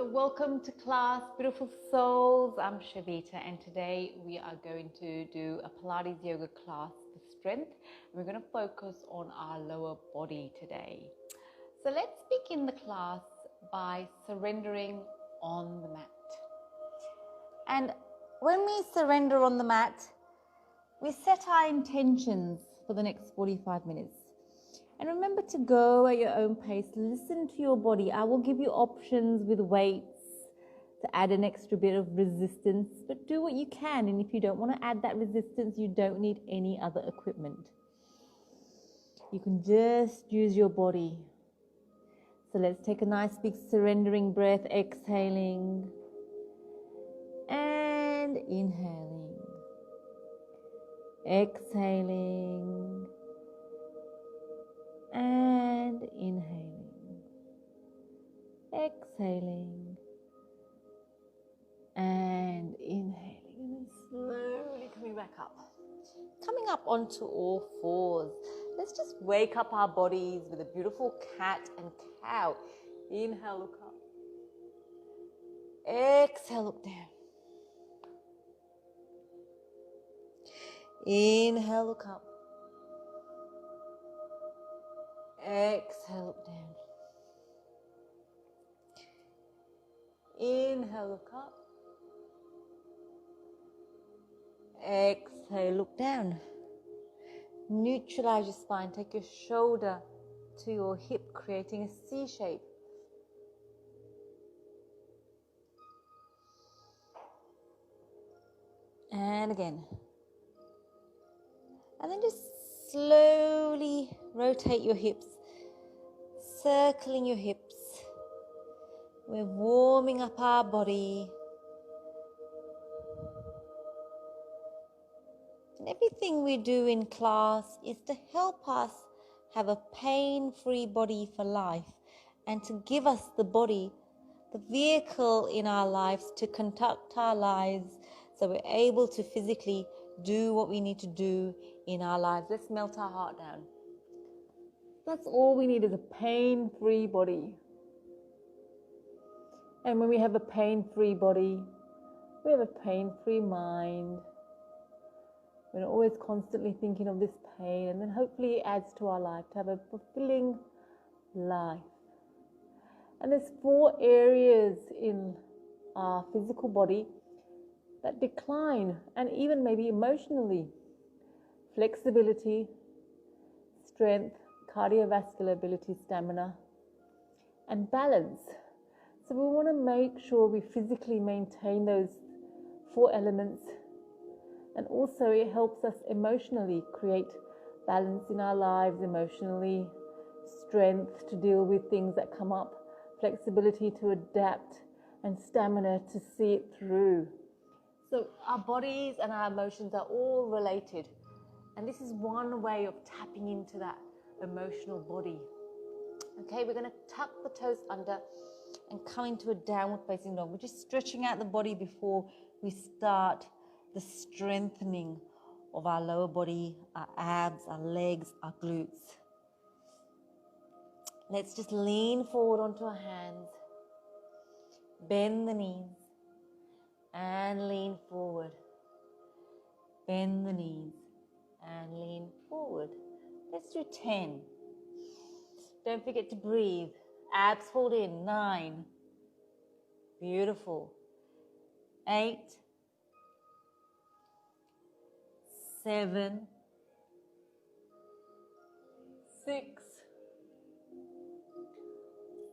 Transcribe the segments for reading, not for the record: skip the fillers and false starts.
So welcome to class, beautiful souls. I'm Shavita, and today we are going to do a Pilates yoga class for strength. We're going to focus on our lower body today. So let's begin the class by surrendering on the mat. And when we surrender on the mat, we set our intentions for the next 45 minutes. And remember to go at your own pace. Listen to your body. I will give you options with weights to add an extra bit of resistance, but do what you can. And if you don't want to add that resistance, you don't need any other equipment. You can just use your body. So let's take a nice big surrendering breath, exhaling and inhaling, exhaling and inhaling, exhaling and inhaling, and then slowly coming back up, coming up onto all fours. Let's just wake up our bodies with a beautiful cat and cow. Inhale, look up. Exhale, look down. Inhale, look up. Exhale, look down. Inhale, look up. Exhale, look down. Neutralize your spine. Take your shoulder to your hip, creating a C shape. And again. And then just slowly rotate your hips, circling your hips. We're warming up our body. And everything we do in class is to help us have a pain-free body for life and to give us the body, the vehicle in our lives to conduct our lives so we're able to physically do what we need to do in our lives. Let's melt our heart down. That's all we need, is a pain-free body. And when we have a pain-free body, we have a pain-free mind. We're not always constantly thinking of this pain, and then hopefully it adds to our life to have a fulfilling life. And there's 4 areas in our physical body that decline, and even maybe emotionally: flexibility, strength, cardiovascular ability, stamina, and balance. So we want to make sure we physically maintain those 4 elements. And also it helps us emotionally create balance in our lives emotionally, strength to deal with things that come up, flexibility to adapt, and stamina to see it through. So our bodies and our emotions are all related. And this is one way of tapping into that emotional body. Okay, we're going to tuck the toes under and come into a downward facing dog. We're just stretching out the body before we start the strengthening of our lower body, our abs, our legs, our glutes. Let's just lean forward onto our hands, bend the knees, and lean forward. Bend the knees and lean forward. Let's do 10. Don't forget to breathe. Abs hold in. 9. Beautiful. 8. 7. 6.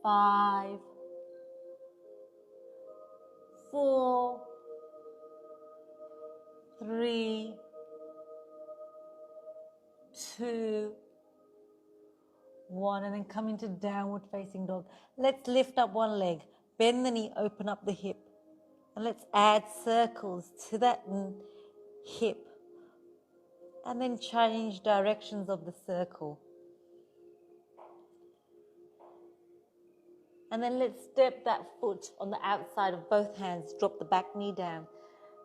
5. 4. 3. 2. 1, and then come into downward facing dog. Let's lift up one leg, bend the knee, open up the hip, and let's add circles to that hip, and then change directions of the circle. And then let's step that foot on the outside of both hands, drop the back knee down,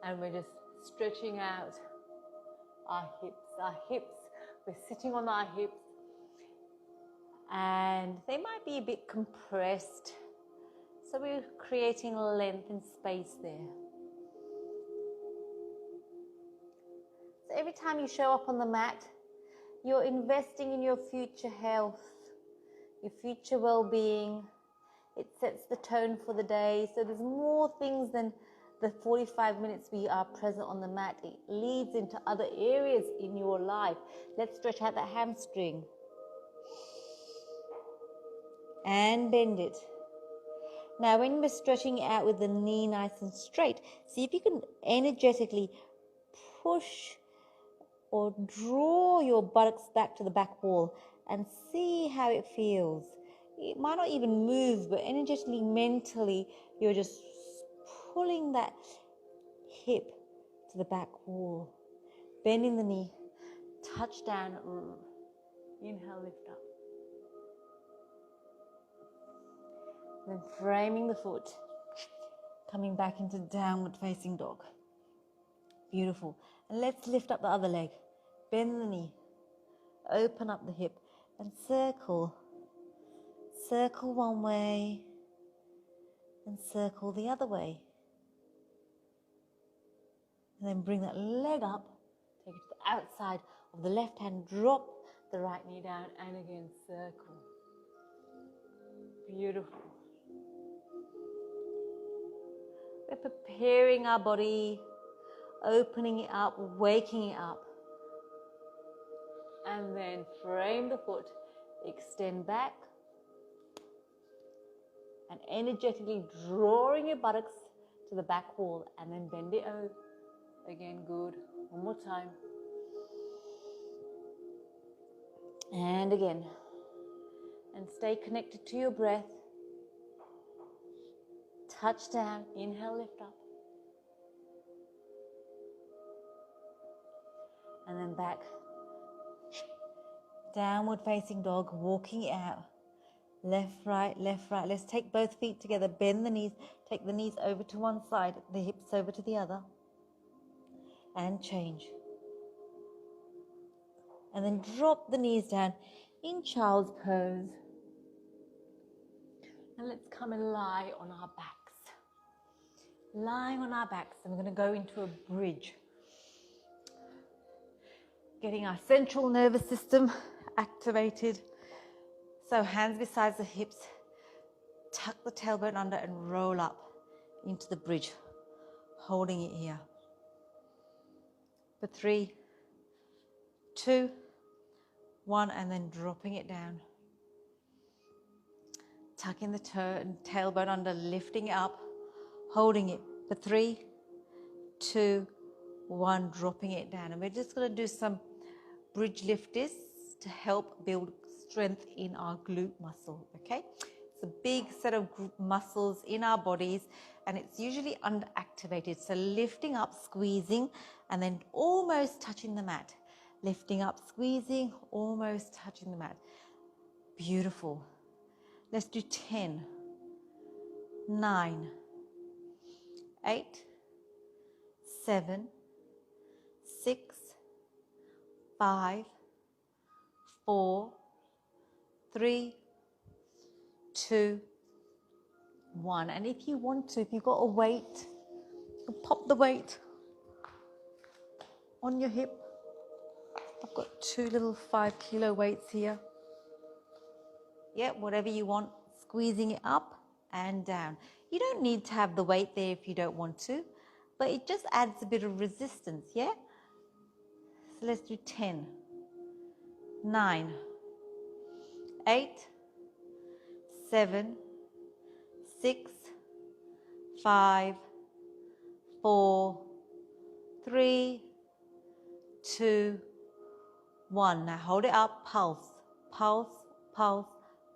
and we're just stretching out our hips. We're sitting on our hips, and they might be a bit compressed. So we're creating length and space there. So every time you show up on the mat, you're investing in your future health, your future well-being. It sets the tone for the day. So there's more things than the 45 minutes we are present on the mat. It leads into other areas in your life. Let's stretch out that hamstring. And bend it. Now when we're stretching it out with the knee nice and straight, see if you can energetically push or draw your buttocks back to the back wall and see how it feels. It might not even move, but energetically, mentally, you're just pulling that hip to the back wall. Bending the knee, touch down, inhale, lift up. Then framing the foot, coming back into downward facing dog. Beautiful. And let's lift up the other leg. Bend the knee, open up the hip and circle. Circle one way and circle the other way. And then bring that leg up, take it to the outside of the left hand, drop the right knee down and again circle. Beautiful. We're preparing our body, opening it up, waking it up. And then frame the foot, extend back, and energetically drawing your buttocks to the back wall, and then bend it over. Again, good. One more time. And again. And stay connected to your breath. Touch down, inhale, lift up. And then back. Downward facing dog, walking it out. Left, right, left, right. Let's take both feet together, bend the knees, take the knees over to one side, the hips over to the other. And change. And then drop the knees down in child's pose. And let's come and lie on our backs. Lying on our backs, and we're going to go into a bridge. Getting our central nervous system activated. So hands beside the hips, tuck the tailbone under and roll up into the bridge, holding it here. For 3, 2, 1, and then dropping it down. Tucking the tailbone under, lifting it up, holding it for 3, 2, 1, dropping it down. And we're just going to do some bridge lifters to help build strength in our glute muscle, okay? It's a big set of muscles in our bodies and it's usually underactivated. So lifting up, squeezing, and then almost touching the mat. Lifting up, squeezing, almost touching the mat. Beautiful. Let's do 10, 9, 8, 7, 6, 5, 4, 3, 2, 1. And if you want to, if you've got a weight, you can pop the weight on your hip. I've got 2 little 5 kilo weights here. Yeah, whatever you want, squeezing it up and down. You don't need to have the weight there if you don't want to, but it just adds a bit of resistance, yeah? So let's do 10, 9, 8, 7, 6, 5, 4, 3, 2, 1. Now hold it up, pulse, pulse, pulse,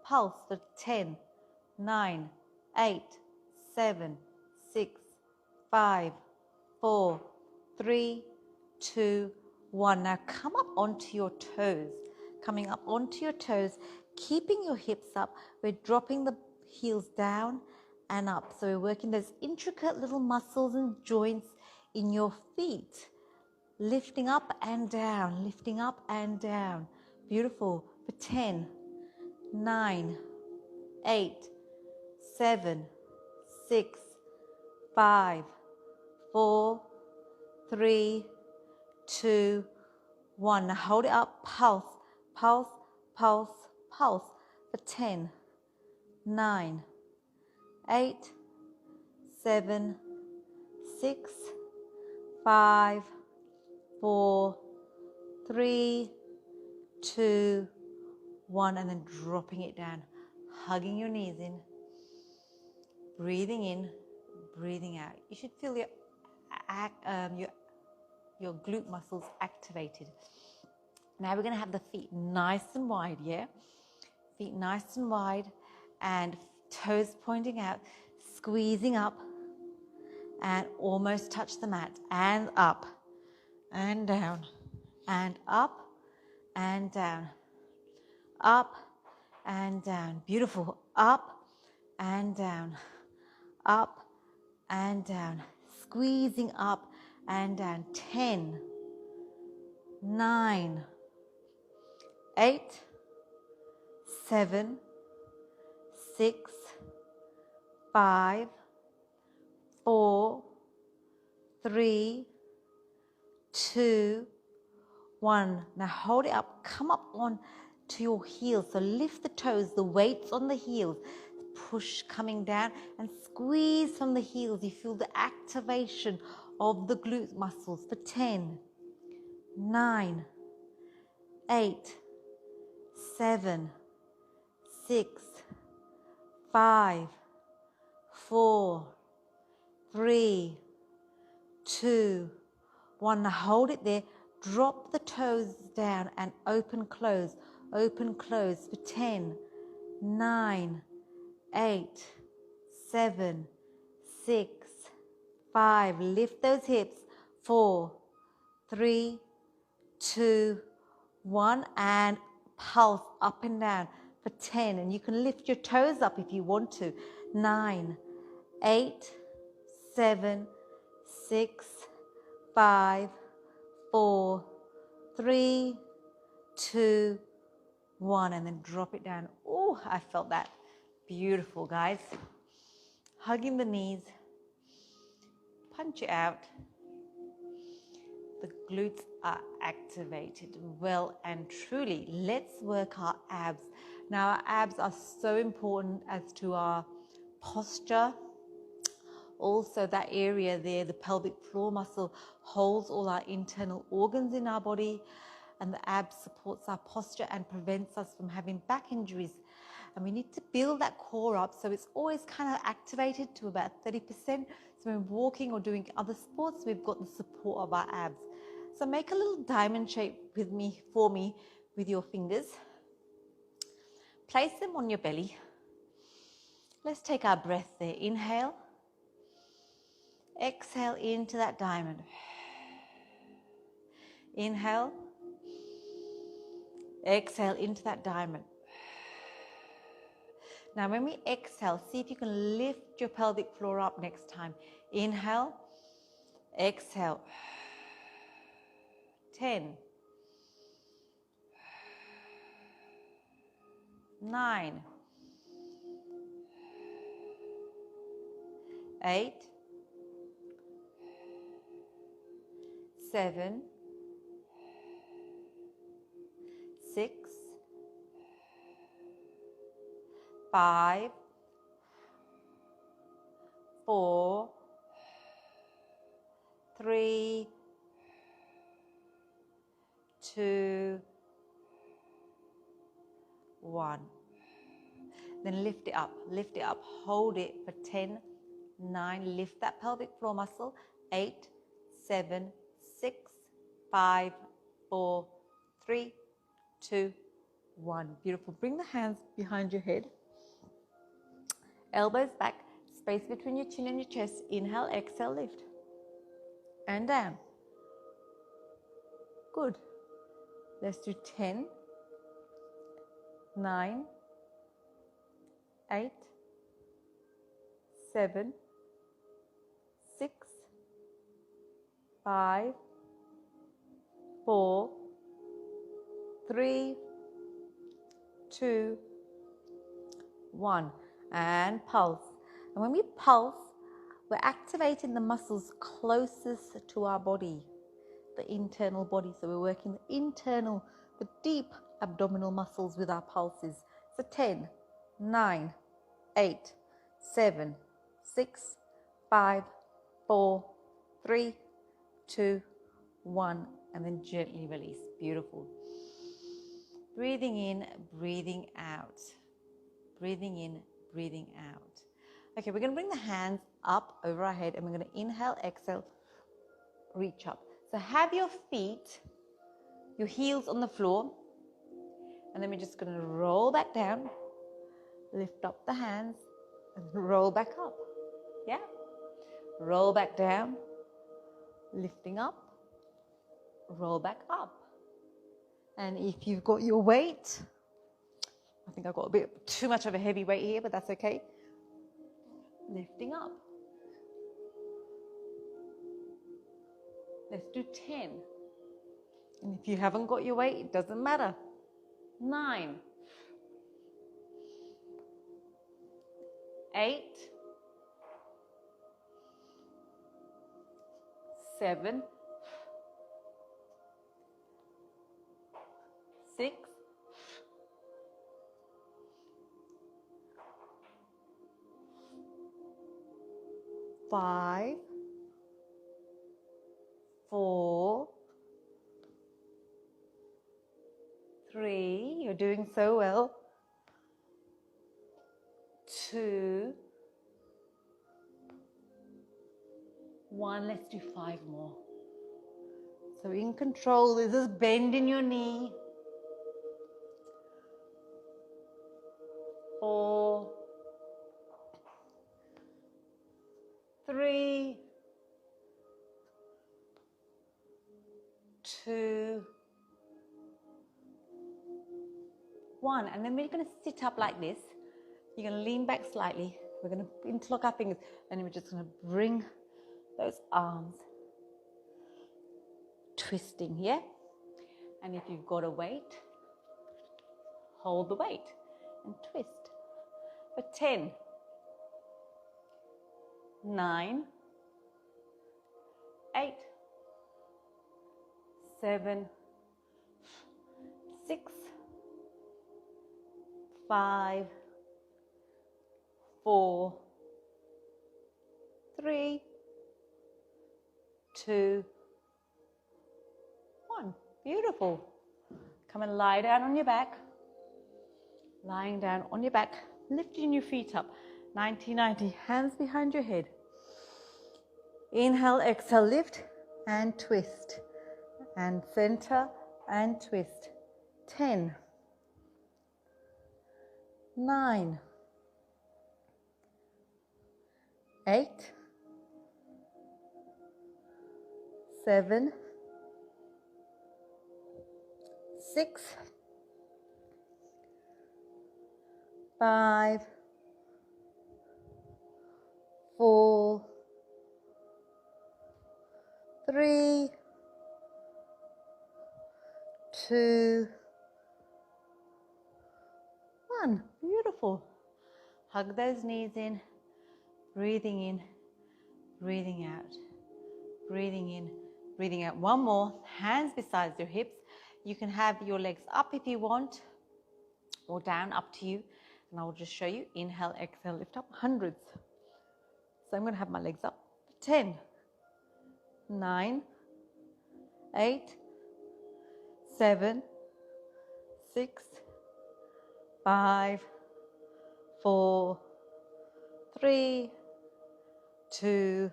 pulse for 10, 9, 8, 7, 6, 5, 4, 3, 2, 1. Now come up onto your toes. Coming up onto your toes, keeping your hips up. We're dropping the heels down and up. So we're working those intricate little muscles and joints in your feet. Lifting up and down, lifting up and down. Beautiful. For 10, 9, 8, 7, 6, 5, 4, 3, 2, 1. Now hold it up. Pulse, pulse, pulse, pulse for 10, 9, 8, 7, 6, 5, 4, 3, 2, 1, and then dropping it down, hugging your knees in, breathing in, breathing out. You should feel your glute muscles activated. Now we're going to have the feet nice and wide, yeah? Feet nice and wide and toes pointing out, squeezing up and almost touch the mat, and up and down and up and down, up and down. Beautiful. Up and down, up and down, squeezing up and down. 10, 9, 8, 7, 6, 5, 4, 3, 2, 1. Now hold it up. Come up on to your heels. So lift the toes, the weights on the heels. Push coming down and squeeze from the heels. You feel the activation of the glute muscles for 10, 9, 8, 7, 6, 5, 4, 3, 2, 1. Now hold it there. Drop the toes down and open, close for 10, 9, 8, 7, 6, 5. Lift those hips. 4, 3, 2, 1. And pulse up and down for 10. And you can lift your toes up if you want to. 9, 8, 7, 6, 5, 4, 3, 2, 1. And then drop it down. Oh, I felt that. Beautiful, guys. Hugging the knees. Punch it out. The glutes are activated well and truly. Let's work our abs. Now, our abs are so important as to our posture. Also, that area there, the pelvic floor muscle, holds all our internal organs in our body, and the abs supports our posture and prevents us from having back injuries. And we need to build that core up so it's always kind of activated to about 30%. So when walking or doing other sports, we've got the support of our abs. So make a little diamond shape for me with your fingers. Place them on your belly. Let's take our breath there. Inhale. Exhale into that diamond. Inhale. Exhale into that diamond. Now when we exhale, see if you can lift your pelvic floor up next time. Inhale. Exhale. 10. 9. 8. 7. 6. 5. 4. 3. 2. 1. Then lift it up, hold it for 10, 9, lift that pelvic floor muscle, 8, 7, 6, 5, 4, 3, 2, 1. Beautiful. Bring the hands behind your head, elbows back, space between your chin and your chest. Inhale, exhale, lift, and down. Good. Let's do 10, 9, 8, 7, 6, 5, 4, 3, 2, 1. And pulse. And when we pulse, we're activating the muscles closest to our body, the internal body. So we're working the internal, the deep abdominal muscles with our pulses. So 10, 9, 8, 7, 6, 5, 4, 3, 2, 1, and then gently release. Beautiful. Breathing in, breathing out. Breathing in, breathing out. Okay, we're going to bring the hands up over our head and we're going to inhale, exhale, reach up. So have your feet, your heels on the floor, and then we're just going to roll back down, lift up the hands, and roll back up. Yeah? Roll back down, lifting up, roll back up. And if you've got your weight, I think I've got a bit too much of a heavy weight here, but that's okay. Lifting up. Let's do 10. And if you haven't got your weight, it doesn't matter. 9, 8, 7, 6, 5, 4, 3, you're doing so well. 2, 1, let's do 5 more. So in control, there's this bend in your knee. 4, 3, 2, 1. And then we're going to sit up like this. You're going to lean back slightly. We're going to interlock our fingers and we're just going to bring those arms twisting here. And if you've got a weight, hold the weight and twist. For 10, 9, 8, 7, 6, 5, 4, 3, 2, 1. Beautiful. Come and lie down on your back. Lying down on your back, lifting your feet up. 90-90, hands behind your head. Inhale, exhale, lift and twist. And center and twist. 10, 9, 8, 7, 6, 5, 4, 3, 2, 1. Beautiful. Hug those knees in, breathing in, breathing out, breathing in, breathing out. One more, hands beside your hips. You can have your legs up if you want, or down, up to you. And I will just show you. Inhale, exhale, lift up, hundreds. So I'm going to have my legs up. 10, 9, 8, 7, 6, 5, 4, 3, 2,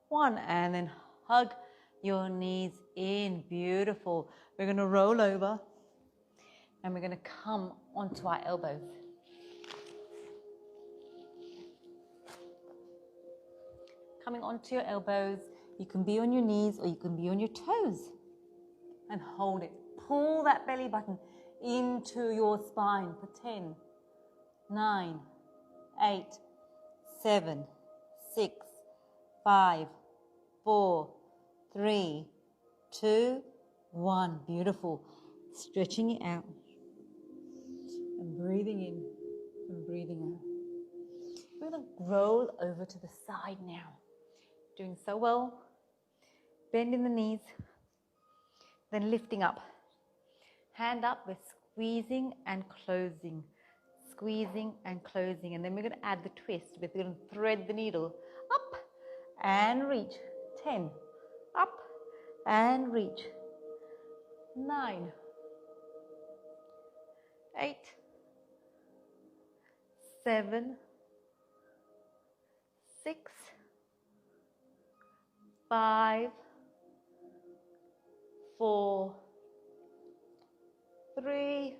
1. And then hug your knees in. Beautiful. We're going to roll over and we're going to come onto our elbows. Coming onto your elbows, you can be on your knees or you can be on your toes. And hold it. Pull that belly button into your spine for 10, 9, 8, 7, 6, 5, 4, 3, 2, 1. Beautiful. Stretching it out. And breathing in and breathing out. We're going to roll over to the side now. Doing so well. Bending the knees. Then lifting up. Hand up, we're squeezing and closing. Squeezing and closing. And then we're going to add the twist. We're going to thread the needle up and reach. 10. Up and reach. 9. 8. 7. 6. 5. 4. 3.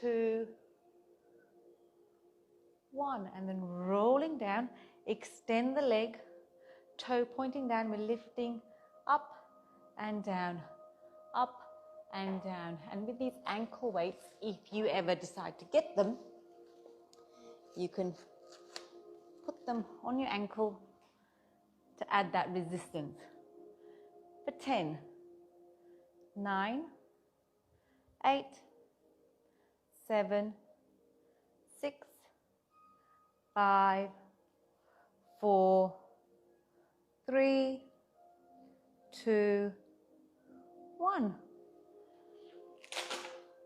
2. 1. And then rolling down. Extend the leg. Toe pointing down. We're lifting up and down. Up and down. And with these ankle weights, if you ever decide to get them, you can put them on your ankle to add that resistance. For 10, 9, 8, 7, 6, 5, 4, 3, 2, 1.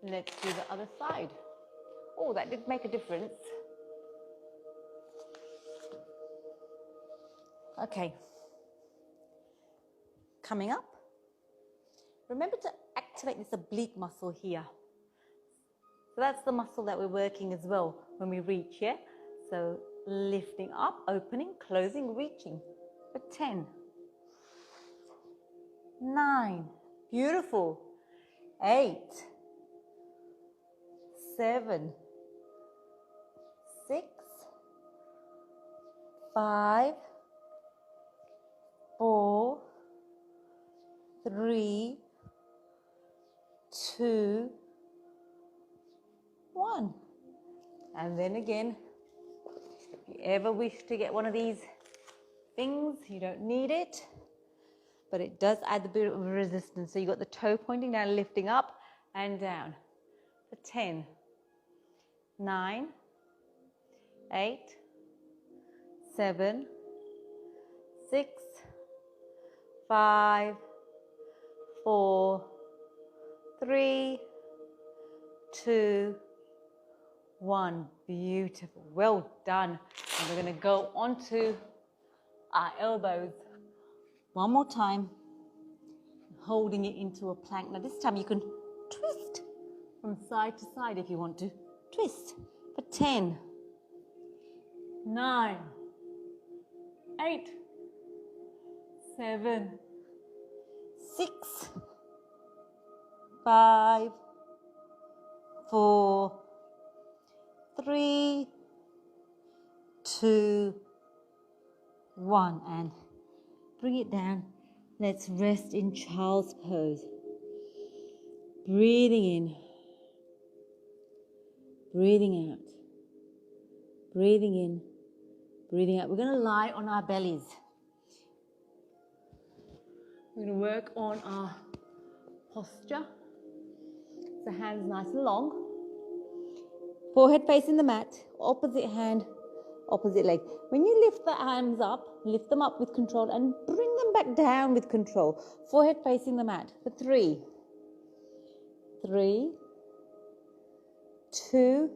Let's do the other side. Oh, that did make a difference. Okay. Coming up. Remember to activate this oblique muscle here. So that's the muscle that we're working as well when we reach, yeah? So lifting up, opening, closing, reaching. For 10. 9. Beautiful. 8. 7. 6. 5. 4. 3. 2. 1. And then again, if you ever wish to get one of these things, you don't need it, but it does add a bit of resistance. So you've got the toe pointing down, lifting up and down. For 10, 9, 8, 7, 6, 5, 4, 3, 2, 1. Beautiful. Well done. And we're going to go onto our elbows. One more time. Holding it into a plank. Now this time you can twist from side to side if you want to. Twist. For 10, 9, 8, 7, 6, 5, 4, 3, 2, 1. And bring it down. Let's rest in child's pose. Breathing in. Breathing out. Breathing in. Breathing out. We're going to lie on our bellies. We're going to work on our posture. So hands nice and long. Forehead facing the mat. Opposite hand, opposite leg. When you lift the arms up, lift them up with control and bring them back down with control. Forehead facing the mat. For 3, 3, 2,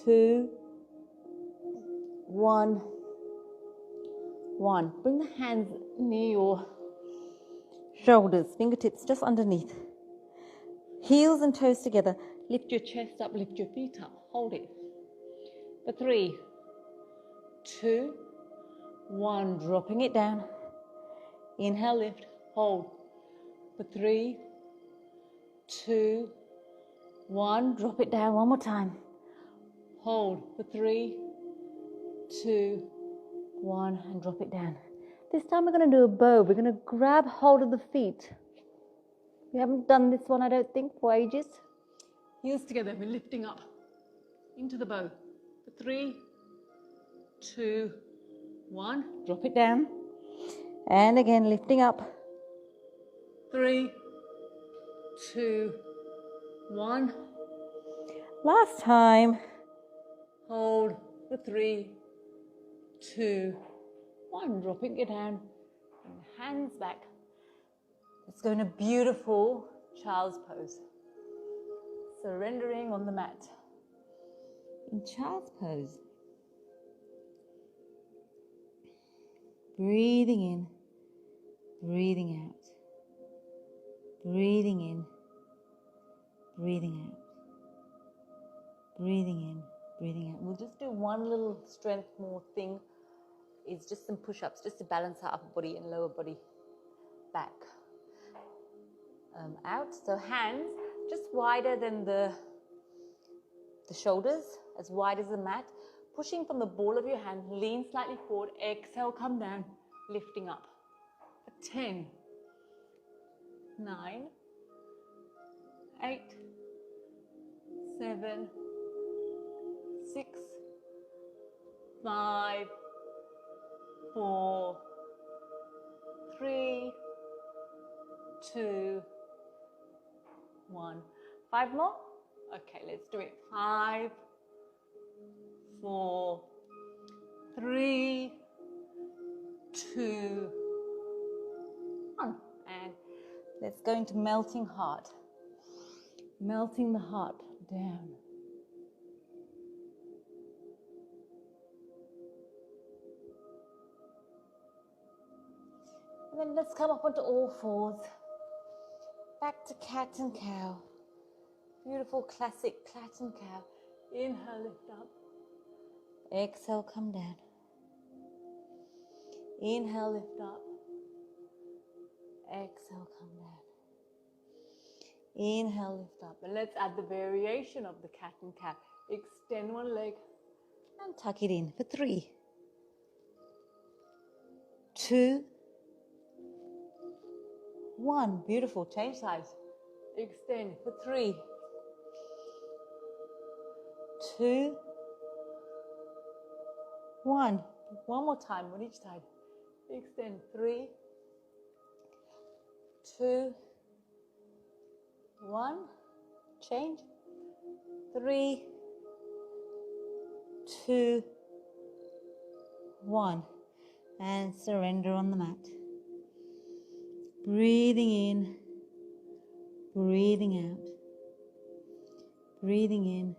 2, 1, 1. Bring the hands near your shoulders, fingertips just underneath. Heels and toes together. Lift your chest up, lift your feet up. Hold it. For 3, 2, 1. Dropping it down. Inhale, lift, hold. For 3, 2, 1. Drop it down one more time. Hold. For 3, 2, 1. And drop it down. This time we're going to do a bow. We're going to grab hold of the feet. We haven't done this one, I don't think, for ages. Heels together. We're lifting up into the bow. For 3, 2, 1. Drop it down. And again, lifting up. 3, 2, 1. Last time. Hold for 3, 2, 1. Dropping it down. And hands back. Let's go in a beautiful child's pose. Surrendering on the mat. In child's pose, breathing in, breathing out, breathing in, breathing out, breathing in, breathing out. We'll just do one little strength more thing. It's just some push-ups, just to balance our upper body and lower body back. Out. So hands just wider than the shoulders, as wide as the mat. Pushing from the ball of your hand, lean slightly forward. Exhale, come down, lifting up. 10, 9, 8, 7, 6, 5, 4, 3, 2, 1. 5 more? Okay, let's do it. 5, 4, 3, 2, 1. And let's go into melting heart. Melting the heart down. And then let's come up onto all fours. Back to cat and cow. Beautiful classic cat and cow. Inhale, lift up. Exhale, come down. Inhale, lift up. Exhale, come down. Inhale, lift up. And let's add the variation of the cat and cow. Extend one leg. And tuck it in for 3, 2, 1. Beautiful. Change sides. Extend for 3, 2, 1. One more time on each side. Extend 3, 2, 1. Change. 3, 2, 1. And surrender on the mat. Breathing in, breathing out, breathing in,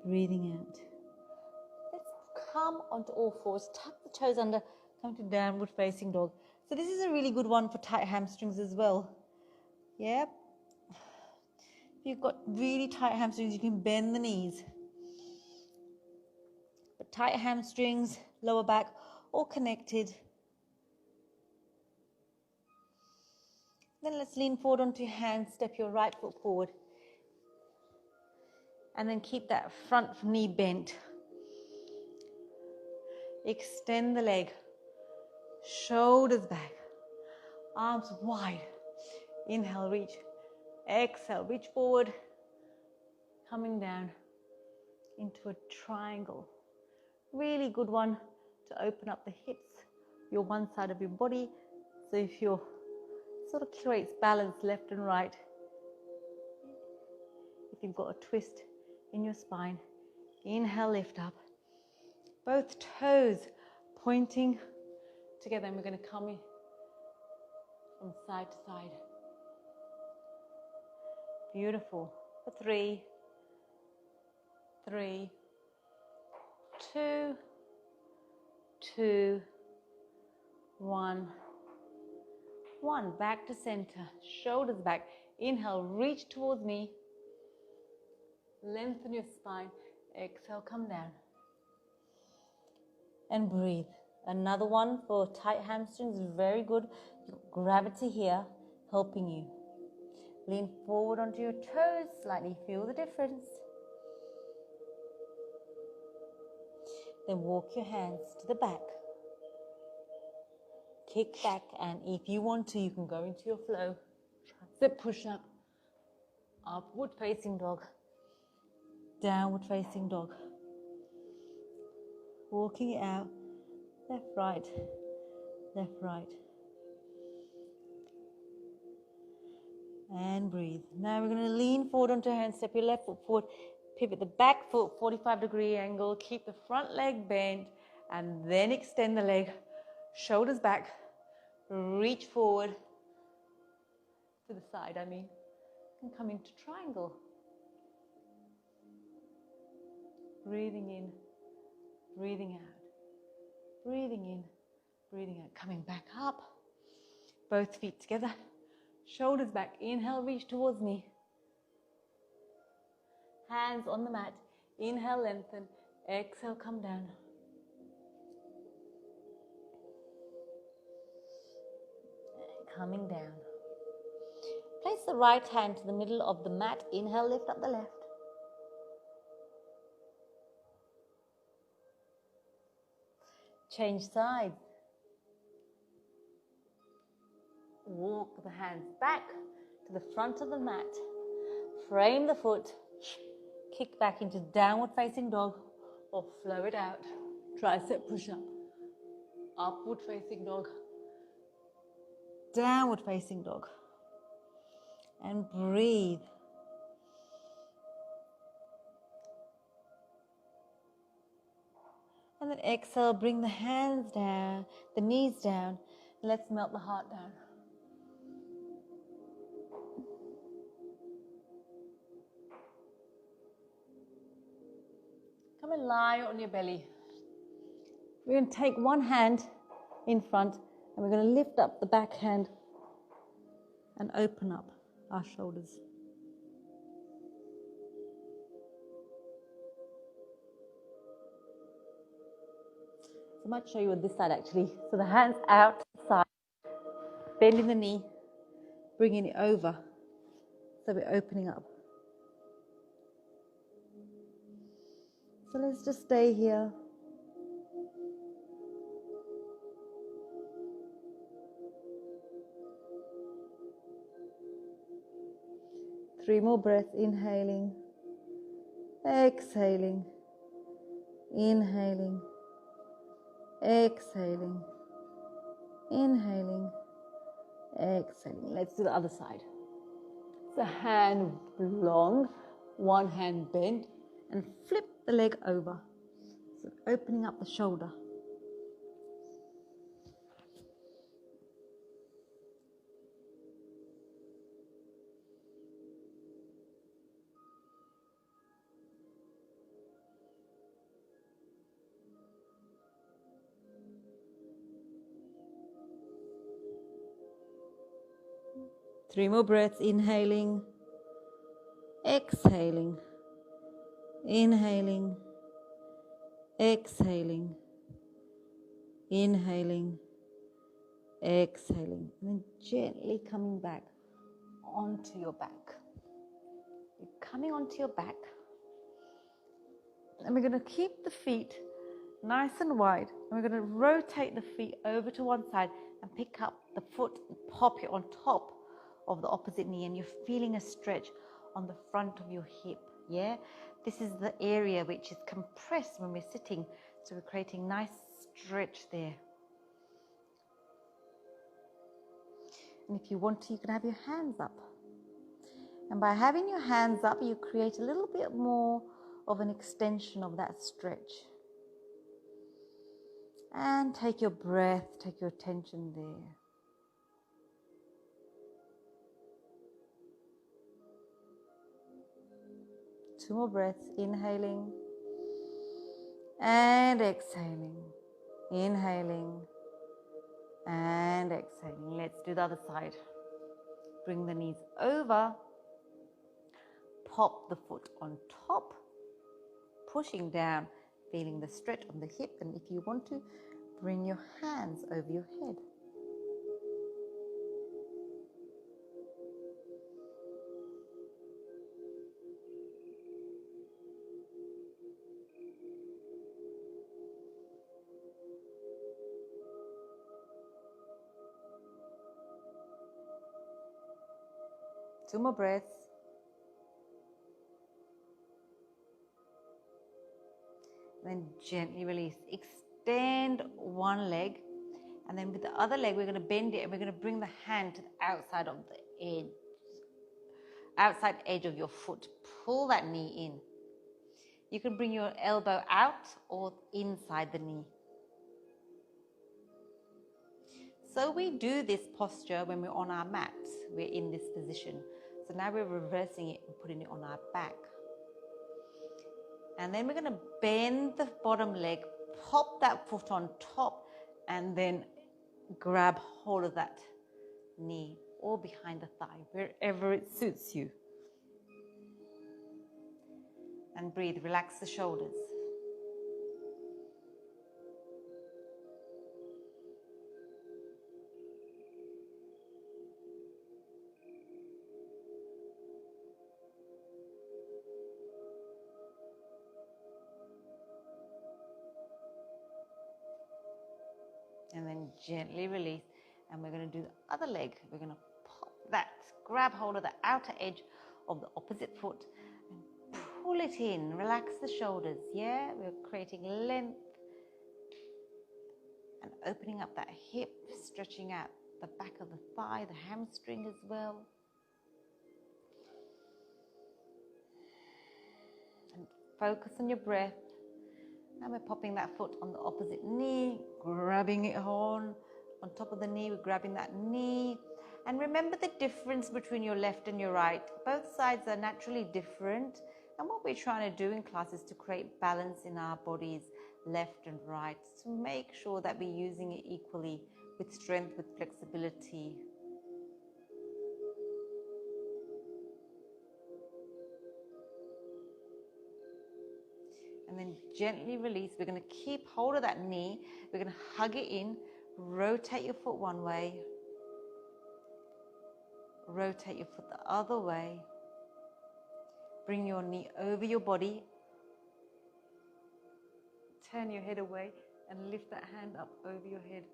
breathing out. Let's come onto all fours. Tuck the toes under. Come to downward facing dog. So this is a really good one for tight hamstrings as well. Yep. If you've got really tight hamstrings, you can bend the knees. But tight hamstrings, lower back, all connected. Then let's lean forward onto your hands, step your right foot forward. And then keep that front knee bent. Extend the leg. Shoulders back. Arms wide. Inhale, reach. Exhale, reach forward. Coming down into a triangle. Really good one to open up the hips, your one side of your body. So if you're sort of creates balance left and right. If you've got a twist in your spine, inhale, lift up. Both toes pointing together, and we're going to come in from side to side. Beautiful. For 3, 3, 2, 2, 1. 1, back to center, shoulders back. Inhale, reach towards me. Lengthen your spine. Exhale, come down. And breathe. Another one for tight hamstrings, very good. Gravity here, helping you. Lean forward onto your toes slightly, feel the difference. Then walk your hands to the back. Kick back, and if you want to, you can go into your flow. Tricep push-up. Upward facing dog. Downward facing dog. Walking it out. Left, right. Left, right. And breathe. Now we're going to lean forward onto your hands. Step your left foot forward. Pivot the back foot, 45-degree angle. Keep the front leg bent and then extend the leg. Shoulders back. Reach forward to the side, and come into triangle. Breathing in, breathing out. Breathing in, breathing out. Coming back up. Both feet together. Shoulders back. Inhale, reach towards me. Hands on the mat. Inhale, lengthen. Exhale, come down. Coming down. Place the right hand to the middle of the mat. Inhale, lift up the left. Change sides. Walk the hands back to the front of the mat. Frame the foot. Kick back into downward facing dog or flow it out. Tricep push up. Upward facing dog. Downward facing dog. And breathe. And then exhale, bring the hands down, the knees down. Let's melt the heart down. Come and lie on your belly. We're going to take one hand in front and we're going to lift up the back hand and open up our shoulders. I might show you on this side actually. So the hands outside, bending the knee, bringing it over. So we're opening up. So let's just stay here. Three more breaths, inhaling, exhaling, inhaling, exhaling, inhaling, exhaling. Let's do the other side. So hand long, one hand bent, and flip the leg over. So opening up the shoulder. Three more breaths, inhaling, exhaling, inhaling, exhaling, inhaling, exhaling, and then gently coming back onto your back. You're coming onto your back, and we're going to keep the feet nice and wide, and we're going to rotate the feet over to one side and pick up the foot and pop it on top of the opposite knee, and you're feeling a stretch on the front of your hip. Yeah, this is the area which is compressed when we're sitting, so we're creating nice stretch there. And if you want to, you can have your hands up, and by having your hands up you create a little bit more of an extension of that stretch. And take your breath, take your attention there. Two more breaths, inhaling and exhaling, inhaling and exhaling. Let's do the other side. Bring the knees over, pop the foot on top, pushing down, feeling the stretch on the hip, and if you want to, bring your hands over your head. Two more breaths. Then gently release. Extend one leg, and then with the other leg we're going to bend it and we're going to bring the hand to the outside of the edge, outside edge of your foot. Pull that knee in. You can bring your elbow out or inside the knee. So we do this posture when we're on our mat. We're in this position. So now we're reversing it and putting it on our back. And then we're going to bend the bottom leg, pop that foot on top, and then grab hold of that knee or behind the thigh, wherever it suits you. And breathe, relax the shoulders. And then gently release. And we're going to do the other leg. We're going to pop that, grab hold of the outer edge of the opposite foot and pull it in. Relax the shoulders. Yeah, we're creating length and opening up that hip, stretching out the back of the thigh, the hamstring as well. And focus on your breath. And we're popping that foot on the opposite knee, grabbing it on top of the knee. We're grabbing that knee. And remember the difference between your left and your right. Both sides are naturally different. And what we're trying to do in class is to create balance in our bodies, left and right, to make sure that we're using it equally with strength, with flexibility. And then gently release. We're going to keep hold of that knee. We're going to hug it in. Rotate your foot one way. Rotate your foot the other way. Bring your knee over your body. Turn your head away and lift that hand up over your head.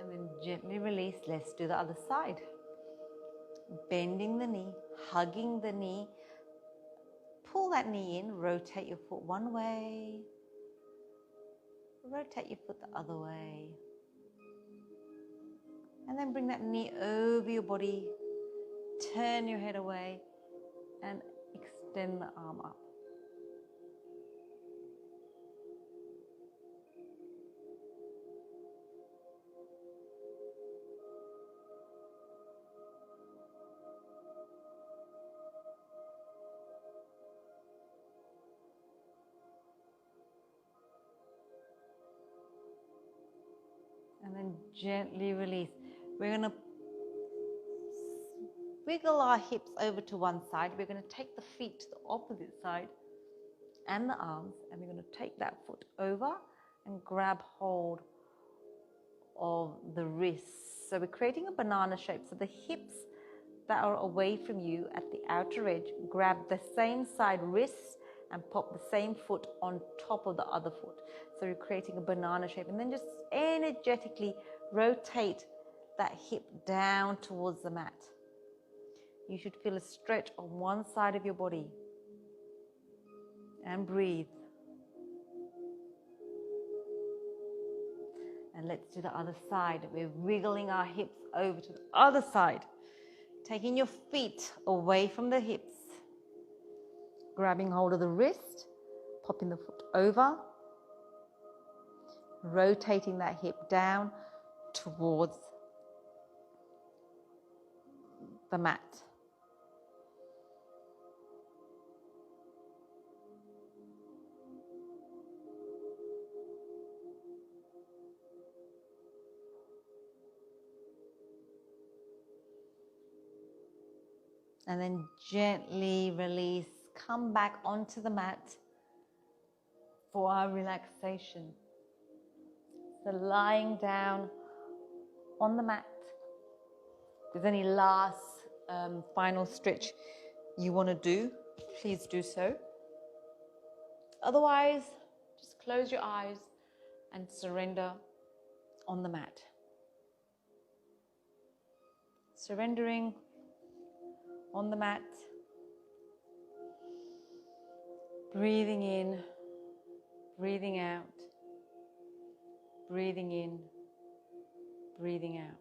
And then gently release. Let's do the other side. Bending the knee, hugging the knee. Pull that knee in. Rotate your foot one way. Rotate your foot the other way. And then bring that knee over your body. Turn your head away and extend the arm up. And then gently release. We're going to wiggle our hips over to one side. We're going to take the feet to the opposite side and the arms. And we're going to take that foot over and grab hold of the wrists. So we're creating a banana shape. So the hips that are away from you at the outer edge, grab the same side wrists and pop the same foot on top of the other foot. So you're creating a banana shape. And then just energetically rotate that hip down towards the mat. You should feel a stretch on one side of your body. And breathe. And let's do the other side. We're wiggling our hips over to the other side. Taking your feet away from the hips. Grabbing hold of the wrist. Popping the foot over. Rotating that hip down towards the mat. And then gently release. Come back onto the mat for our relaxation. So lying down on the mat. If there's any last final stretch you want to do, please do so. Otherwise, just close your eyes and surrender on the mat. surrendering on the mat. Breathing in, breathing out, breathing in, breathing out.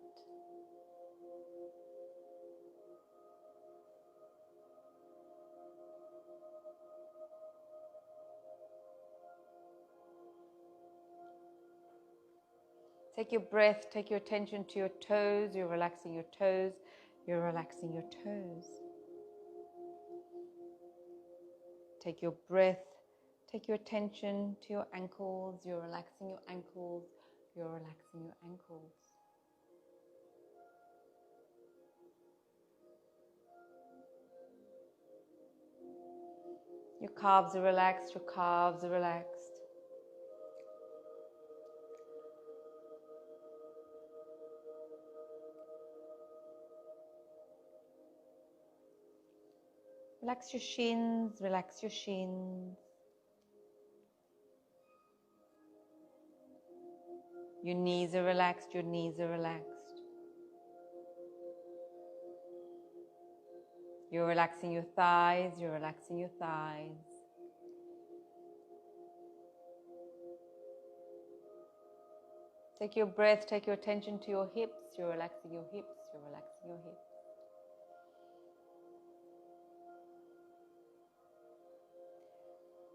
Take your breath, take your attention to your toes. You're relaxing your toes. You're relaxing your toes. Take your breath, take your attention to your ankles. You're relaxing your ankles. You're relaxing your ankles. Your calves are relaxed. Your calves are relaxed. Relax your shins, relax your shins. Your knees are relaxed, your knees are relaxed. You're relaxing your thighs, you're relaxing your thighs. Take your breath, take your attention to your hips. You're relaxing your hips, you're relaxing your hips.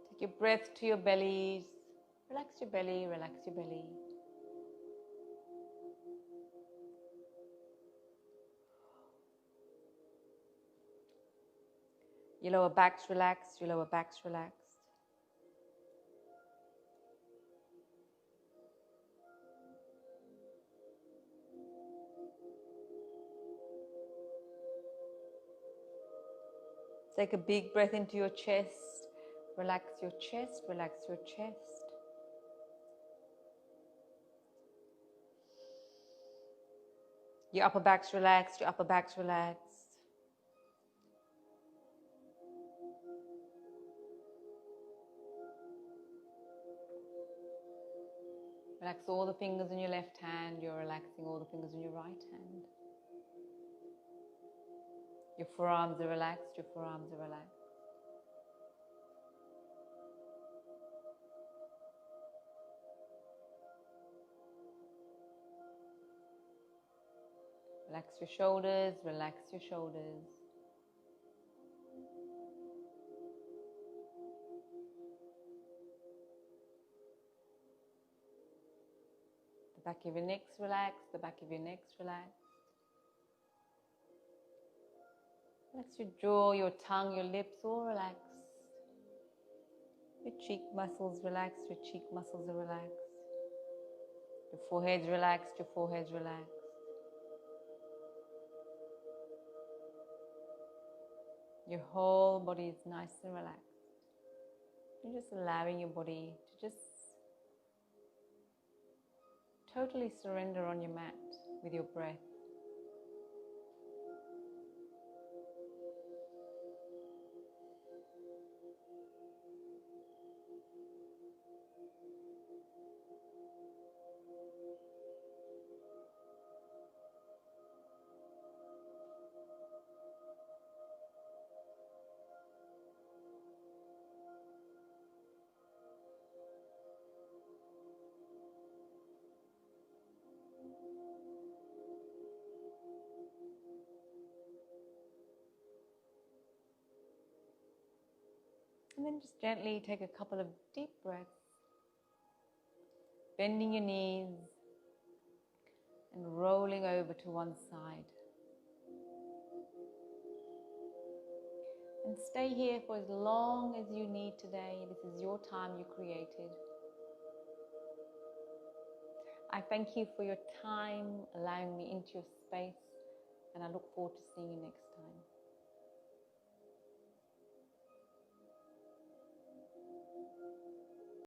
Take your breath to your bellies. Relax your belly, relax your belly. Your lower back's relaxed, your lower back's relaxed. Take a big breath into your chest. Relax your chest, relax your chest. Your upper back's relaxed, your upper back's relaxed. Relax all the fingers in your left hand. You're relaxing all the fingers in your right hand. Your forearms are relaxed, your forearms are relaxed. Relax your shoulders, relax your shoulders. The back of your neck's relaxed, the back of your neck's relaxed. Relax your jaw, your tongue, your lips, all relaxed. Your cheek muscles relaxed, your cheek muscles are relaxed. Your forehead's relaxed, your forehead's relaxed. Your whole body is nice and relaxed. You're just allowing your body to just totally surrender on your mat with your breath. And then just gently take a couple of deep breaths, bending your knees and rolling over to one side. And stay here for as long as you need today. This is your time you created. I thank you for your time, allowing me into your space, and I look forward to seeing you next time.